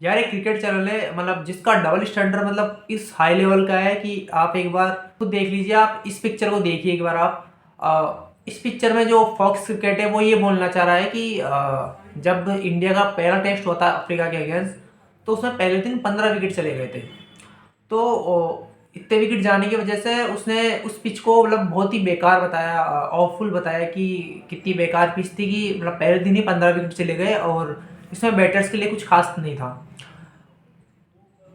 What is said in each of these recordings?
यार एक cricket channel है मतलब जिसका डबल स्टैंडर्ड मतलब इस हाई लेवल का है कि आप एक बार खुद देख लीजिए। आप इस पिक्चर को देखिए एक बार आप। इस पिक्चर में जो फॉक्स क्रिकेट है वो ये बोलना चाह रहा है कि जब इंडिया का पहला टेस्ट होता है अफ्रीका के अगेंस्ट, तो उसमें पहले दिन 15 विकेट चले गए थे। तो इतने विकेट जाने की वजह से उसने उस पिच को मतलब बहुत ही बेकार बताया, ऑफुल बताया कि कितनी बेकार पिच थी कि मतलब पहले दिन ही 15 विकेट चले गए और इसमें बैटर्स के लिए कुछ खास नहीं था।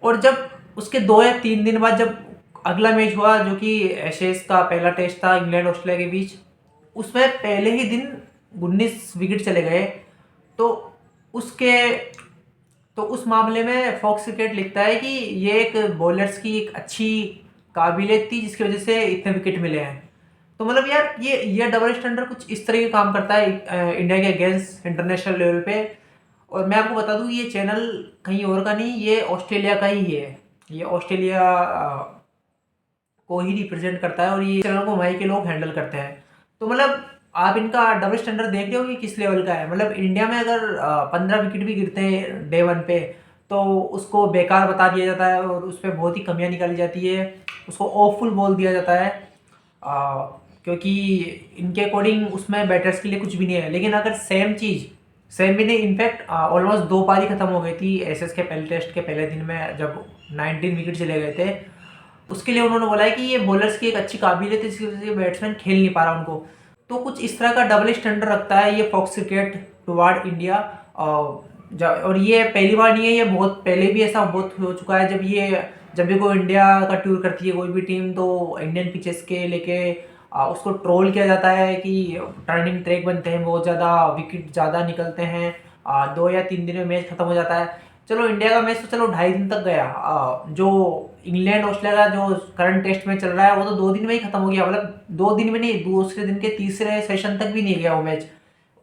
और जब उसके 2 या 3 दिन बाद जब अगला मैच हुआ जो कि एशेज का पहला टेस्ट था इंग्लैंड ऑस्ट्रेलिया के बीच, उसमें पहले ही दिन 19 विकेट चले गए। तो उसके तो उस मामले में फॉक्स क्रिकेट लिखता है कि ये एक बॉलर्स की एक अच्छी काबिलियत थी जिसकी वजह से इतने विकेट मिले हैं। तो मतलब यार ये डबल स्टैंडर्ड कुछ इस तरह का काम करता है इंडिया के अगेंस्ट इंटरनेशनल लेवल पे। और मैं आपको बता दूं ये चैनल कहीं और का नहीं, ये ऑस्ट्रेलिया का ही है। ये ऑस्ट्रेलिया को ही रिप्रेजेंट करता है और ये चैनल को वहीं के लोग हैंडल करते हैं। तो मतलब आप इनका डबल स्टैंडर्ड देख रहे हो कि किस लेवल का है। मतलब इंडिया में अगर 15 विकेट भी गिरते हैं डे वन पे तो उसको बेकार बता दिया जाता है और उस पर बहुत ही कमियां निकाली जाती है, उसको ऑफुल बोल दिया जाता है। आ, क्योंकि इनके अकॉर्डिंग उसमें बैटर्स के लिए कुछ भी नहीं है। लेकिन अगर सेम चीज़ सेम भी नहीं, इनफैक्ट ऑलमोस्ट 2 पारी खत्म हो गई थी एसएस के पहले टेस्ट के पहले दिन में जब 19 विकेट चले गए थे। उसके लिए उन्होंने बोला है कि ये बॉलर्स की एक अच्छी काबिलियत है जिसकी वजह से बैट्समैन खेल नहीं पा रहा उनको। तो कुछ इस तरह का डबल स्टैंडर्ड रखता है ये फॉक्स क्रिकेट टुवार्ड इंडिया। और ये पहली बार नहीं है, ये बहुत पहले भी ऐसा बहुत हो चुका है। जब भी कोई इंडिया का टूर करती है कोई भी टीम तो इंडियन पिचेस के लेके उसको ट्रोल किया जाता है कि टर्निंग ट्रैक बनते हैं, बहुत ज़्यादा विकेट ज़्यादा निकलते हैं, 2 या 3 दिन में मैच खत्म हो जाता है। चलो इंडिया का मैच तो चलो 2.5 दिन तक गया, जो इंग्लैंड ऑस्ट्रेलिया का जो करंट टेस्ट में चल रहा है वो तो 2 दिन में ही खत्म हो गया। मतलब 2 दिन में नहीं, दूसरे दिन के तीसरे सेशन तक भी नहीं गया वो मैच।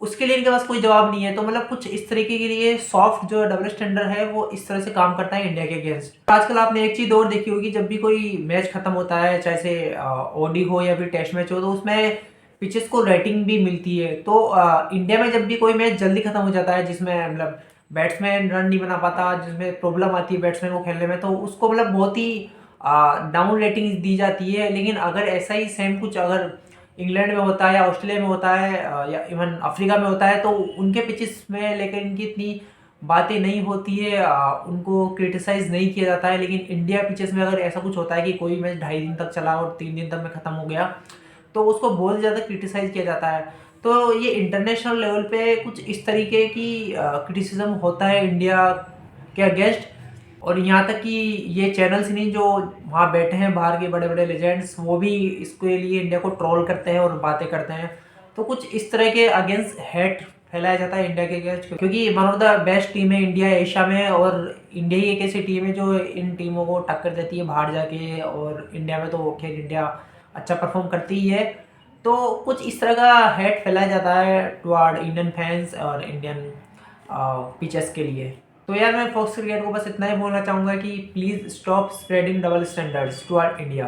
उसके लिए इनके पास कोई जवाब नहीं है। तो मतलब कुछ इस तरीके के लिए सॉफ्ट जो डबल स्टैंडर्ड है वो इस तरह से काम करता है इंडिया के अगेंस्ट। आजकल आपने एक चीज और देखी होगी, जब भी कोई मैच खत्म होता है चाहे से ओडी हो या फिर टेस्ट मैच हो तो उसमें पिचेस को रेटिंग भी मिलती है। तो इंडिया में जब भी कोई मैच जल्दी खत्म हो जाता है जिसमें मतलब बैट्समैन रन नहीं बना पाता, जिसमें प्रॉब्लम आती है बैट्समैन को खेलने में, तो उसको मतलब बहुत ही डाउन रेटिंग दी जाती है। लेकिन अगर ऐसा ही सेम कुछ अगर इंग्लैंड में होता है या ऑस्ट्रेलिया में होता है या इवन अफ्रीका में होता है तो उनके पिचेस में लेकर इनकी इतनी बातें नहीं होती है, उनको क्रिटिसाइज नहीं किया जाता है। लेकिन इंडिया पिचेस में अगर ऐसा कुछ होता है कि कोई मैच 2.5 दिन तक चला और 3 दिन तक में ख़त्म हो गया तो उसको बहुत ज़्यादा क्रिटिसाइज किया जाता है। तो ये इंटरनेशनल लेवल पे कुछ इस तरीके की क्रिटिसिज्म होता है इंडिया के अगेंस्ट। और यहाँ तक कि ये चैनल्स नहीं, जो वहाँ बैठे हैं बाहर के बड़े बड़े लेजेंड्स, वो भी इसके लिए इंडिया को ट्रोल करते हैं और बातें करते हैं। तो कुछ इस तरह के अगेंस्ट हेट फैलाया जाता है इंडिया के अगेंस्ट, क्योंकि one of the best team है इंडिया एशिया में। और इंडिया ही एक ऐसी टीम है जो इन टीमों को टक्कर देती है बाहर जाके, और इंडिया में तो खैर इंडिया अच्छा परफॉर्म करती ही है। तो कुछ इस तरह का हेट फैलाया जाता है टुवार्ड इंडियन फैंस और इंडियन पिचेस के लिए। तो यार मैं फॉक्स क्रिकेट को बस इतना ही बोलना चाहूँगा कि please stop spreading double standards toward India.